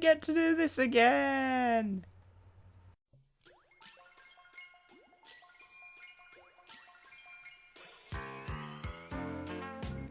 get to do this again!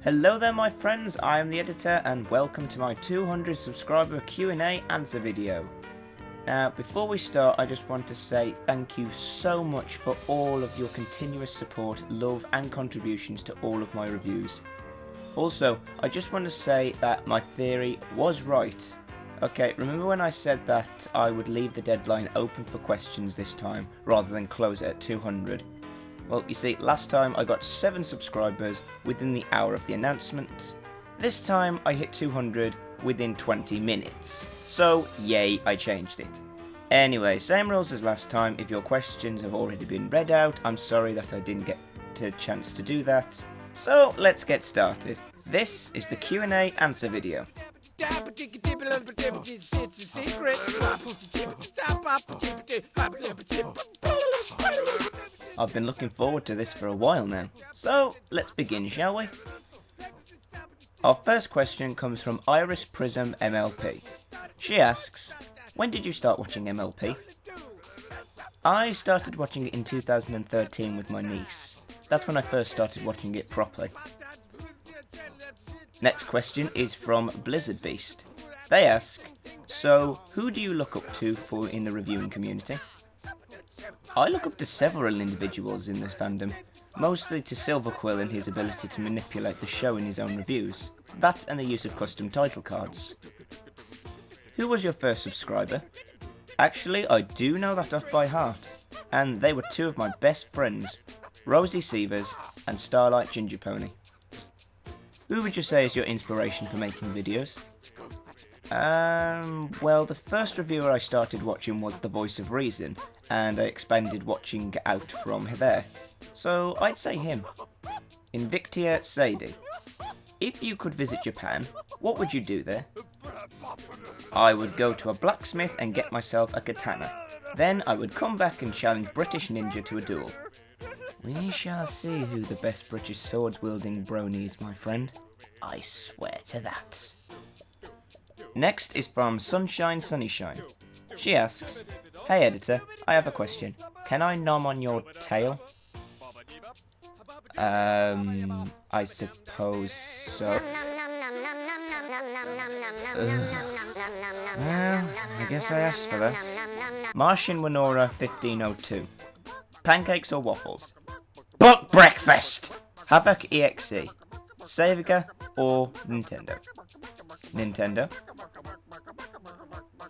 Hello there my friends, I am the editor and welcome to my 200 subscriber Q&A answer video. Now before we start I just want to say thank you so much for all of your continuous support, love and contributions to all of my reviews. Also, I just want to say that my theory was right. Okay, remember when I said that I would leave the deadline open for questions this time rather than close it at 200? Well, you see, last time I got 7 subscribers within the hour of the announcement. This time I hit 200 within 20 minutes. So, yay, I changed it. Anyway, same rules as last time. If your questions have already been read out, I'm sorry that I didn't get a chance to do that. So, let's get started. This is the Q&A answer video. I've been looking forward to this for a while now. So, let's begin, shall we? Our first question comes from Iris Prism MLP. She asks, when did you start watching MLP? I started watching it in 2013 with my niece. That's when I first started watching it properly. Next question is from Blizzard Beast. They ask, so who do you look up to in the reviewing community? I look up to several individuals in this fandom, mostly to Silver Quill and his ability to manipulate the show in his own reviews, that and the use of custom title cards. Who was your first subscriber? Actually, I do know that off by heart, and they were 2 of my best friends, Rosie Sievers and Starlight Gingerpony. Who would you say is your inspiration for making videos? Well, the first reviewer I started watching was The Voice of Reason, and I expanded watching out from there. So I'd say him. Invictia Zeedee. If you could visit Japan, what would you do there? I would go to a blacksmith and get myself a katana. Then I would come back and challenge British Ninja to a duel. We shall see who the best British swords-wielding brony is, my friend. I swear to that. Next is from Sunshine Sunnyshine. She asks, hey editor, I have a question. Can I nom on your tail? I suppose so. Well, I guess I asked for that. Martian Winora 1502. Pancakes or waffles? Buck breakfast! Havoc EXE. Sega or Nintendo? Nintendo.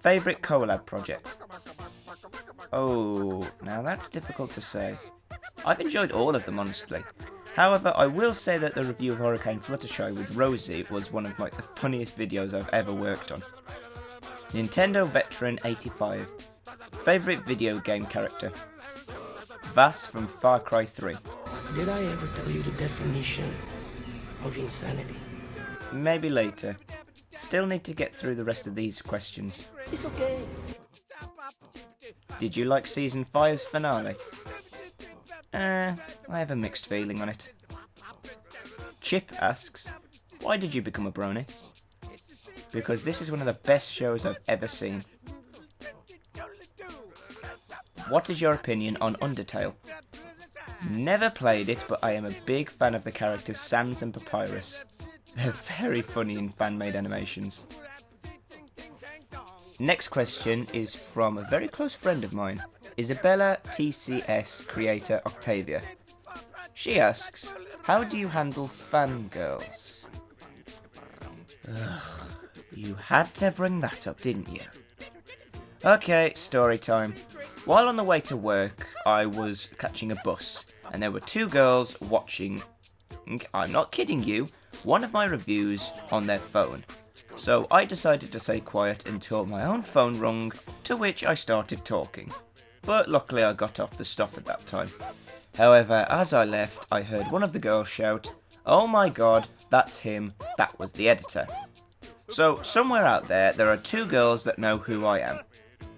Favourite collab project? Oh, now that's difficult to say. I've enjoyed all of them honestly. However, I will say that the review of Hurricane Fluttershy with Rosie was one of the funniest videos I've ever worked on. Nintendo Veteran 85. Favourite video game character? Vass from Far Cry 3. Did I ever tell you the definition of insanity? Maybe later. Still need to get through the rest of these questions. It's okay. Did you like Season 5's finale? I have a mixed feeling on it. Chip asks, why did you become a brony? Because this is one of the best shows I've ever seen. What is your opinion on Undertale? Never played it, but I am a big fan of the characters Sans and Papyrus. They're very funny in fan-made animations. Next question is from a very close friend of mine, Isabella TCS creator Octavia. She asks, how do you handle fangirls? Ugh, you had to bring that up, didn't you? Okay, story time. While on the way to work, I was catching a bus, and there were 2 girls watching, I'm not kidding you, one of my reviews on their phone. So I decided to stay quiet until my own phone rung, to which I started talking. But luckily I got off the stop at that time. However, as I left, I heard one of the girls shout, oh my god, that's him, that was the editor. So somewhere out there are 2 girls that know who I am.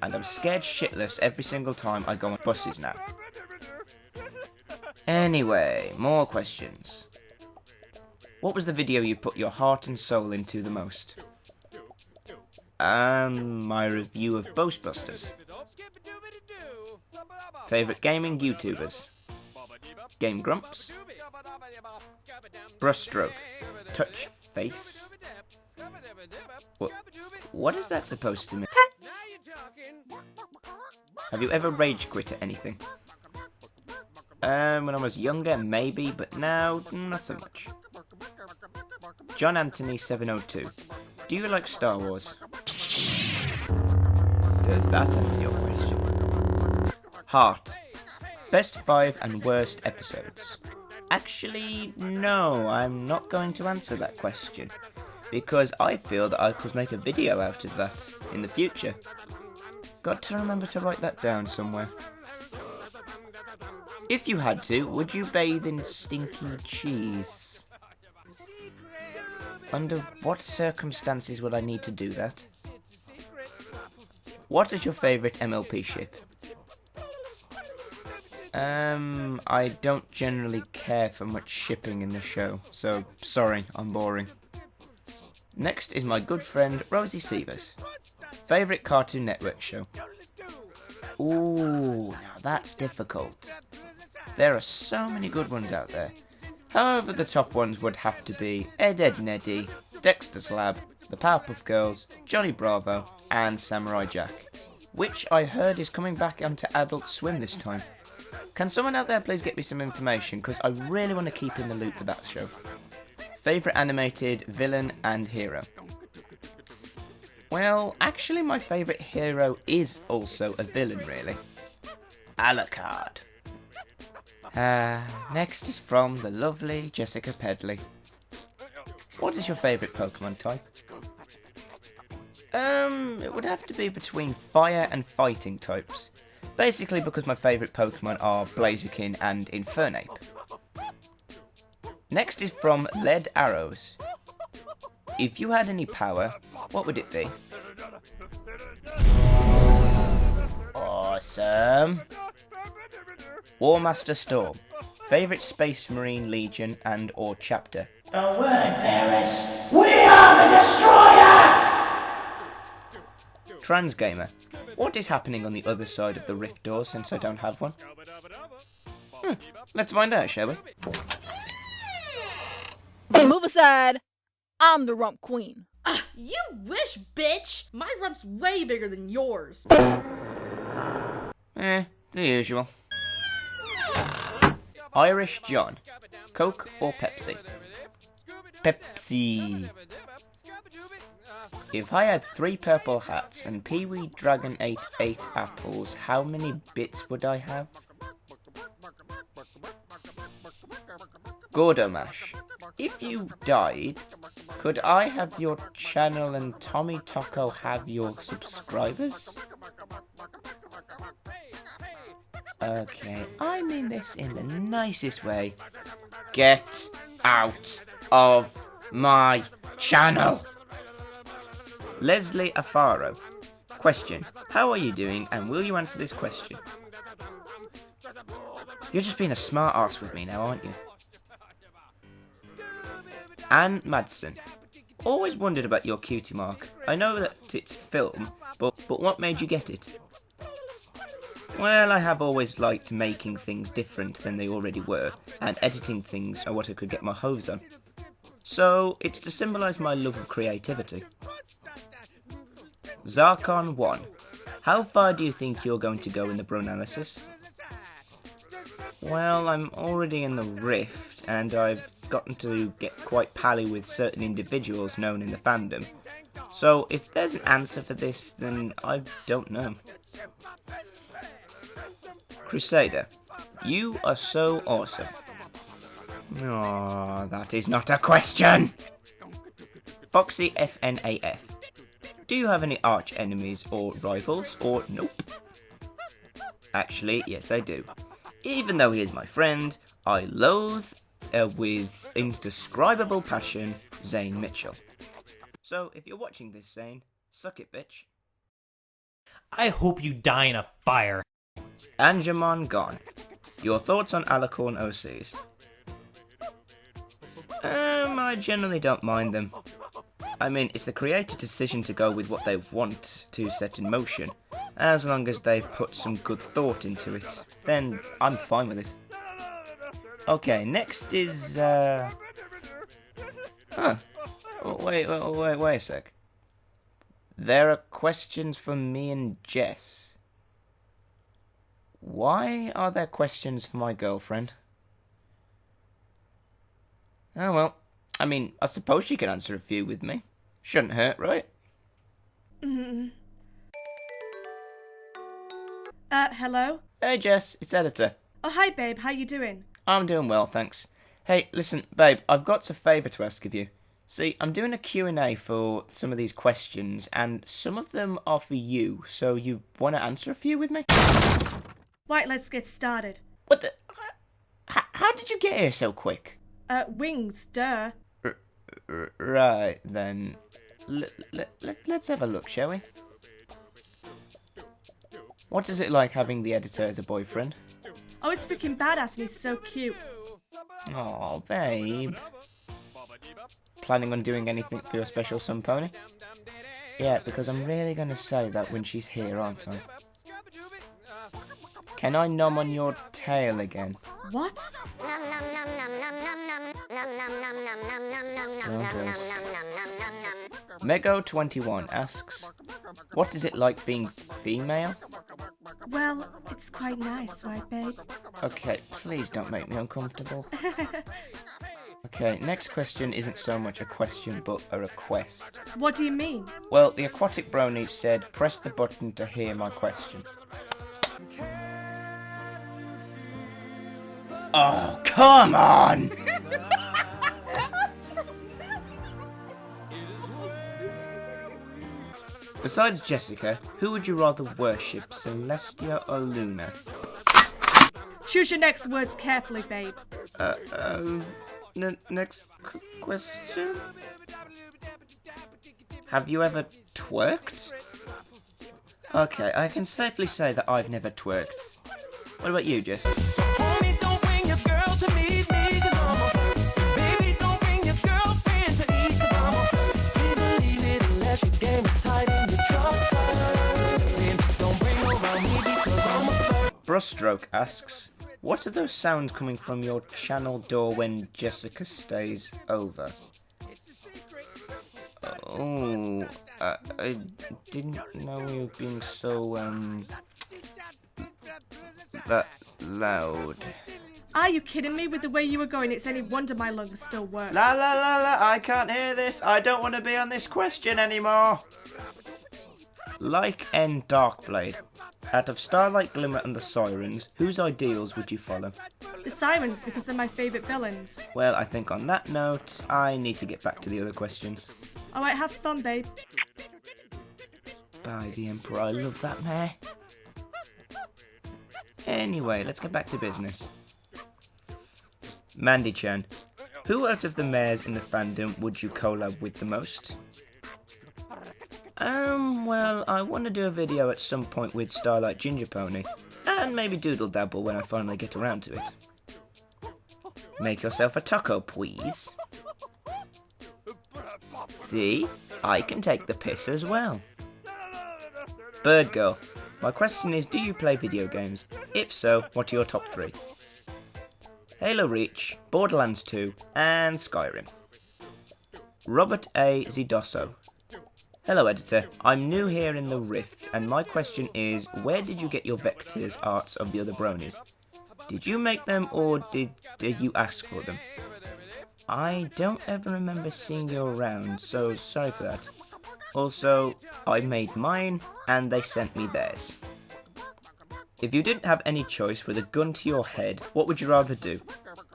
And I'm scared shitless every single time I go on buses now. Anyway, more questions. What was the video you put your heart and soul into the most? My review of Ghostbusters. Favourite gaming YouTubers. Game Grumps. Brushstroke. Touch face. What is that supposed to mean? Have you ever rage quit at anything? When I was younger, maybe, but now, not so much. John Anthony 702. Do you like Star Wars? Does that answer your question? Heart. Best 5 and worst episodes. Actually, no, I'm not going to answer that question, because I feel that I could make a video out of that in the future. Got to remember to write that down somewhere. If you had to, would you bathe in stinky cheese? Under what circumstances would I need to do that? What is your favourite MLP ship? I don't generally care for much shipping in the show, so sorry, I'm boring. Next is my good friend Rosie Sievers. Favourite Cartoon Network show? Ooh, now that's difficult. There are so many good ones out there. However, the top ones would have to be Ed, Edd n Eddy, Dexter's Lab, The Powerpuff Girls, Johnny Bravo, and Samurai Jack, which I heard is coming back onto Adult Swim this time. Can someone out there please get me some information, because I really want to keep in the loop with that show. Favourite animated villain and hero? Well, actually my favourite hero is also a villain, really. Alucard. Next is from the lovely Jessica Pedley. What is your favourite Pokemon type? It would have to be between fire and fighting types. Basically because my favourite Pokemon are Blaziken and Infernape. Next is from Lead Arrows. If you had any power, what would it be? Awesome. War Master Storm. Favourite Space Marine Legion and or chapter? The word bearers, we are the Destroyer! Transgamer. What is happening on the other side of the rift door since I don't have one? Let's find out, shall we? Hey, move aside. I'm the rump queen. You wish, bitch! My rump's way bigger than yours. The usual. Irish John. Coke or Pepsi? Pepsi. If I had 3 purple hats and Pee-wee Dragon ate 8 apples, how many bits would I have? Gordo Mash. If you died, could I have your channel and Tommy Taco have your subscribers? Okay, I mean this in the nicest way. Get out of my channel! Leslie Afaro. Question. How are you doing and will you answer this question? You're just being a smart ass with me now, aren't you? Anne Madsen. Always wondered about your cutie mark. I know that it's film, but what made you get it? Well, I have always liked making things different than they already were, and editing things are what I could get my hose on. So, it's to symbolise my love of creativity. Zarkon 1. How far do you think you're going to go in the Bro-analysis? Well, I'm already in the Rift, and I've gotten to get quite pally with certain individuals known in the fandom. So, if there's an answer for this, then I don't know. Crusader. You are so awesome. Aww, that is not a question! Foxy FNAF. Do you have any arch enemies or rivals, or nope? Actually, yes I do. Even though he is my friend, I loathe, with indescribable passion, Zane Mitchell. So, if you're watching this, Zane, suck it, bitch. I hope you die in a fire. Angemon Gone. Your thoughts on Alicorn OCs? I generally don't mind them. I mean, it's the creator's decision to go with what they want to set in motion. As long as they've put some good thought into it, then I'm fine with it. Okay, next is, Oh, wait a sec. There are questions for me and Jess. Why are there questions for my girlfriend? Oh well, I mean, I suppose she can answer a few with me. Shouldn't hurt, right? Hello? Hey Jess, it's Editor. Oh, hi, babe. How you doing? I'm doing well, thanks. Hey, listen, babe, I've got a favour to ask of you. See, I'm doing a Q&A for some of these questions, and some of them are for you, so you want to answer a few with me? Right, let's get started. What the... How did you get here so quick? Wings, duh. Right, then. Let's have a look, shall we? What is it like having the Editor as a boyfriend? Oh, it's freaking badass and he's so cute. Aw, babe. Planning on doing anything for your special sun pony? Yeah, because I'm really going to say that when she's here, aren't I? Can I nom on your tail again? What? Mego21 asks, what is it like being female? Well, it's quite nice, right, babe? Okay, please don't make me uncomfortable. Okay, next question isn't so much a question, but a request. What do you mean? Well, the Aquatic Brony said, press the button to hear my question. Oh, come on! Besides Jessica, who would you rather worship, Celestia or Luna? Choose your next words carefully, babe. Next question? Have you ever twerked? Okay, I can safely say that I've never twerked. What about you, Jess? Brushstroke asks, what are those sounds coming from your channel door when Jessica stays over? Oh, I didn't know we were being so, that loud. Are you kidding me? With the way you were going, it's any wonder my lungs still work. La, I can't hear this. I don't want to be on this question anymore. Like N Darkblade. Out of Starlight, Glimmer and the Sirens, whose ideals would you follow? The Sirens, because they're my favourite villains. Well, I think on that note, I need to get back to the other questions. Alright, have fun, babe. By the Emperor, I love that mare. Anyway, let's get back to business. Mandy-chan, who out of the mares in the fandom would you collab with the most? Well, I want to do a video at some point with Starlight Gingerpony, and maybe Doodle Dabble when I finally get around to it. Make yourself a taco, please. See? I can take the piss as well. Bird Girl, my question is, do you play video games? If so, what are your top 3? Halo Reach, Borderlands 2, and Skyrim. Robert A. Zidosso. Hello Editor, I'm new here in the Rift, and my question is, where did you get your vectors arts of the other bronies? Did you make them, or did you ask for them? I don't ever remember seeing you around, so sorry for that. Also, I made mine, and they sent me theirs. If you didn't have any choice with a gun to your head, what would you rather do?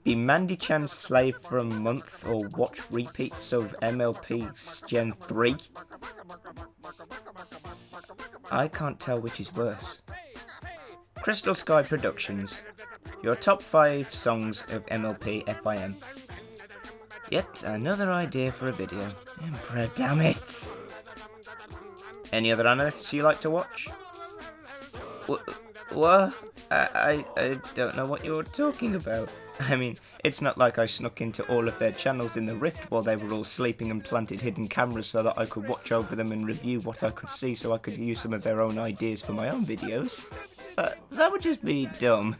Be Mandy-chan's slave for a month, or watch repeats of MLP Gen 3? I can't tell which is worse. Crystal Sky Productions. Your top 5 songs of MLP FIM. Yet another idea for a video. Emperor, damn it! Any other analysts you like to watch? What? I don't know what you're talking about. I mean, it's not like I snuck into all of their channels in the Rift while they were all sleeping and planted hidden cameras so that I could watch over them and review what I could see so I could use some of their own ideas for my own videos. That would just be dumb.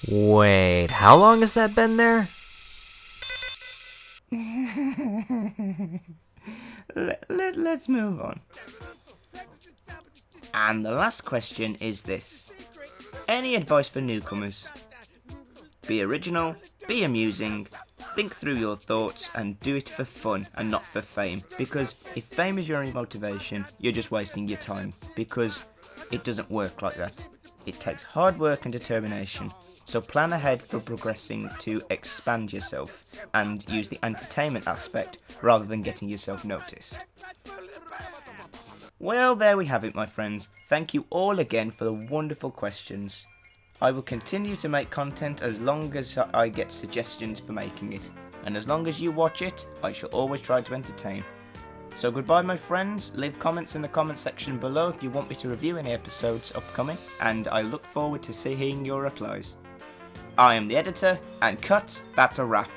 Wait, how long has that been there? Let's move on. And the last question is this. Any advice for newcomers? Be original, be amusing, think through your thoughts and do it for fun and not for fame. Because if fame is your only motivation, you're just wasting your time. Because it doesn't work like that. It takes hard work and determination. So plan ahead for progressing to expand yourself and use the entertainment aspect rather than getting yourself noticed. Well, there we have it, my friends. Thank you all again for the wonderful questions. I will continue to make content as long as I get suggestions for making it. And as long as you watch it, I shall always try to entertain. So goodbye, my friends. Leave comments in the comment section below if you want me to review any episodes upcoming. And I look forward to seeing your replies. I am the editor, and cut, that's a wrap.